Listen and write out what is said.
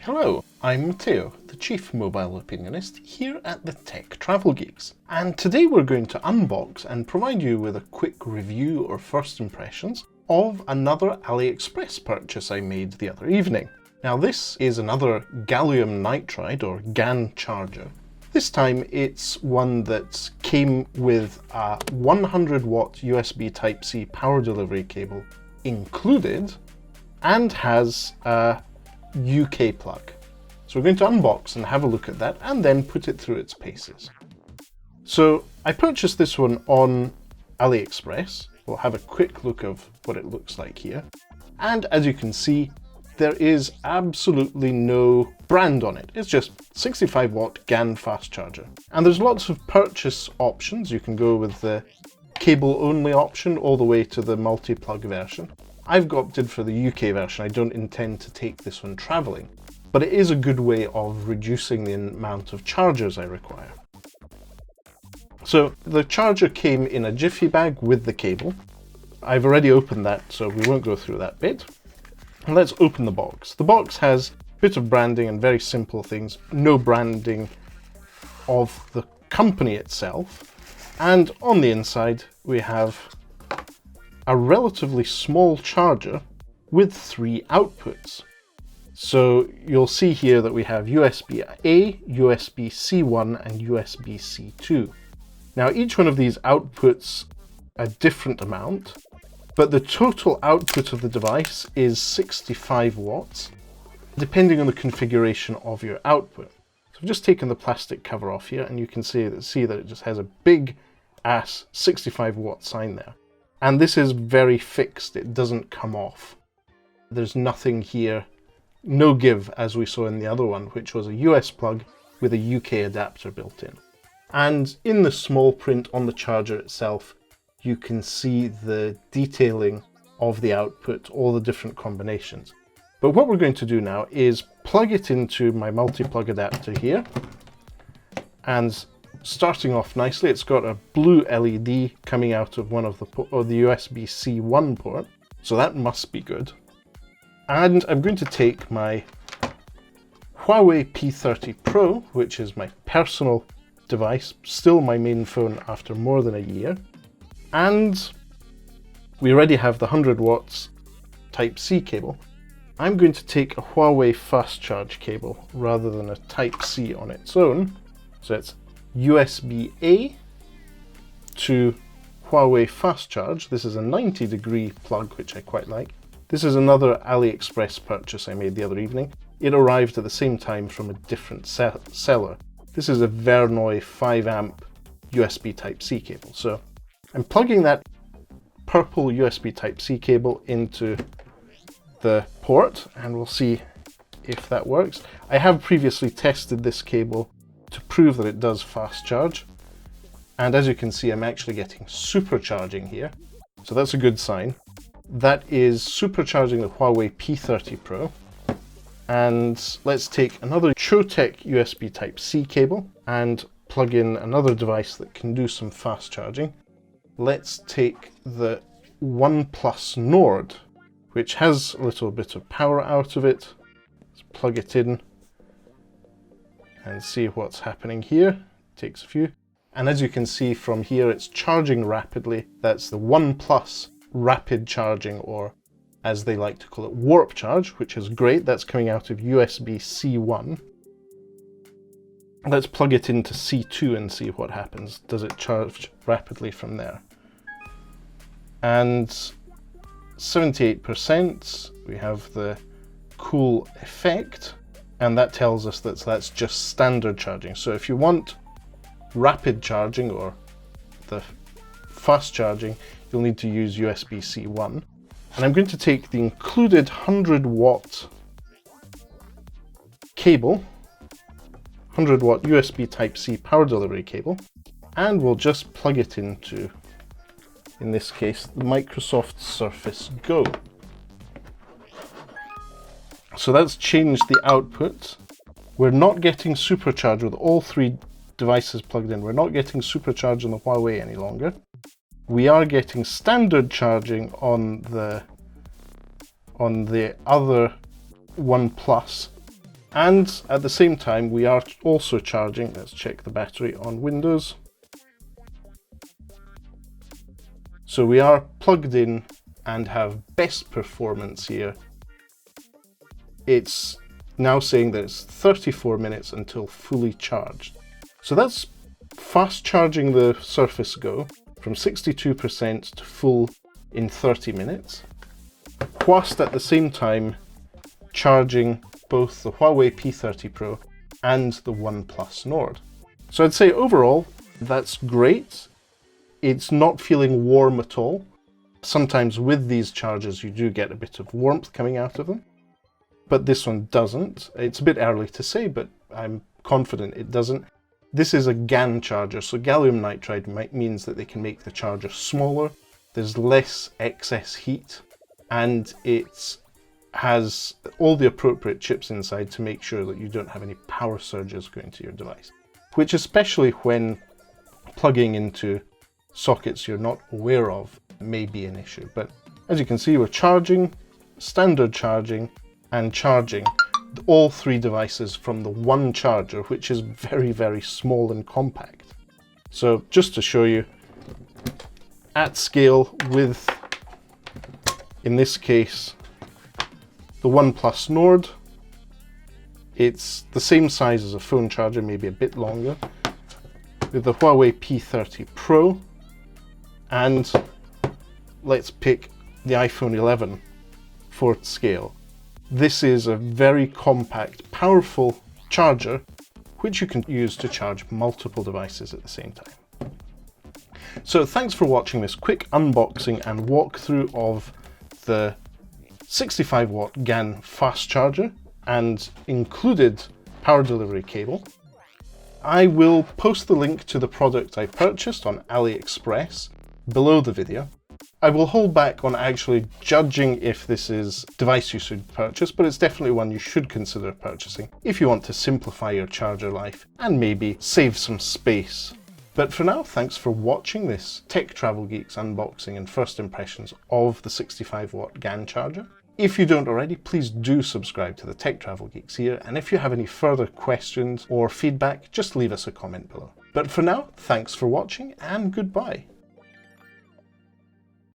Hello, I'm Matteo, the Chief Mobile Opinionist here at the Tech Travel Geeks. And today we're going to unbox and provide you with a quick review or first impressions of another AliExpress purchase I made the other evening. Now this is another gallium nitride or GaN charger. This time it's one that came with a 100 watt USB Type-C power delivery cable included and has a UK plug. So we're going to unbox and have a look at that and then put it through its paces. So I purchased this one on AliExpress. We'll have a quick look of what it looks like here. And as you can see, there is absolutely no brand on it. It's just 65 watt GaN fast charger. And there's lots of purchase options. You can go with the cable only option all the way to the multi-plug version. I've opted for the UK version. I don't intend to take this one traveling, but it is a good way of reducing the amount of chargers I require. So the charger came in a jiffy bag with the cable. I've already opened that, so we won't go through that bit. And let's open the box. The box has a bit of branding and very simple things, no branding of the company itself. And on the inside, we have a relatively small charger with 3 outputs. So you'll see here that we have USB-A, USB-C1 and USB-C2. Now each one of these outputs a different amount, but the total output of the device is 65 watts, depending on the configuration of your output. So I've just taken the plastic cover off here and you can see that it just has a big ass 65 watt sign there. And this is very fixed, it doesn't come off. There's nothing here, no give as we saw in the other one, which was a US plug with a UK adapter built in. And in the small print on the charger itself, you can see the detailing of the output, all the different combinations. But what we're going to do now is plug it into my multi-plug adapter here. And starting off nicely, it's got a blue LED coming out of one of the USB-C1 port, so that must be good. And I'm going to take my Huawei P30 Pro, which is my personal device, still my main phone after more than a year. And we already have the 100 watts Type-C cable. I'm going to take a Huawei fast charge cable rather than a Type-C on its own. So it's USB-A to Huawei fast charge. This is a 90-degree plug, which I quite like. This is another AliExpress purchase I made the other evening. It arrived at the same time from a different seller. This is a Verneuil 5 amp USB Type-C cable. So I'm plugging that purple USB Type-C cable into the port and we'll see if that works. I have previously tested this cable to prove that it does fast charge. And as you can see, I'm actually getting supercharging here. So that's a good sign. That is supercharging the Huawei P30 Pro. And let's take another Chotec USB Type-C cable and plug in another device that can do some fast charging. Let's take the OnePlus Nord, which has a little bit of power out of it. Let's plug it in and see what's happening here. Takes a few. And as you can see from here, it's charging rapidly. That's the OnePlus rapid charging, or as they like to call it, warp charge, which is great. That's coming out of USB-C1. Let's plug it into C2 and see what happens. Does it charge rapidly from there? And 78%, we have the cool effect, and that tells us that that's just standard charging. So if you want rapid charging or the fast charging, you'll need to use USB-C1. And I'm going to take the included 100 watt cable, 100 watt USB Type-C power delivery cable, and we'll just plug it into, in this case, the Microsoft Surface Go. So that's changed the output. We're not getting supercharge with all 3 devices plugged in. We're not getting supercharge on the Huawei any longer. We are getting standard charging on the other OnePlus, And at the same time, we are also charging. Let's check the battery on Windows. So we are plugged in and have best performance here. It's now saying that it's 34 minutes until fully charged. So that's fast charging the Surface Go from 62% to full in 30 minutes, whilst at the same time charging both the Huawei P30 Pro and the OnePlus Nord. So I'd say overall, that's great. It's not feeling warm at all. Sometimes with these chargers, you do get a bit of warmth coming out of them, but this one doesn't. It's a bit early to say, but I'm confident it doesn't. This is a GaN charger, so gallium nitride means that they can make the charger smaller, there's less excess heat, and it has all the appropriate chips inside to make sure that you don't have any power surges going to your device, which especially when plugging into sockets you're not aware of may be an issue. But as you can see, we're charging, standard charging, and charging all three devices from the one charger, which is very, very small and compact. So just to show you, at scale with, in this case, the OnePlus Nord, it's the same size as a phone charger, maybe a bit longer. With the Huawei P30 Pro, and let's pick the iPhone 11 for scale. This is a very compact, powerful charger, which you can use to charge multiple devices at the same time. So thanks for watching this quick unboxing and walkthrough of the 65W GaN fast charger and included power delivery cable. I will post the link to the product I purchased on AliExpress below the video. I will hold back on actually judging if this is a device you should purchase, but it's definitely one you should consider purchasing if you want to simplify your charger life and maybe save some space. But for now, thanks for watching this Tech Travel Geeks unboxing and first impressions of the 65W GaN charger. If you don't already, please do subscribe to the Tech Travel Geeks here, and if you have any further questions or feedback, just leave us a comment below. But for now, thanks for watching and goodbye.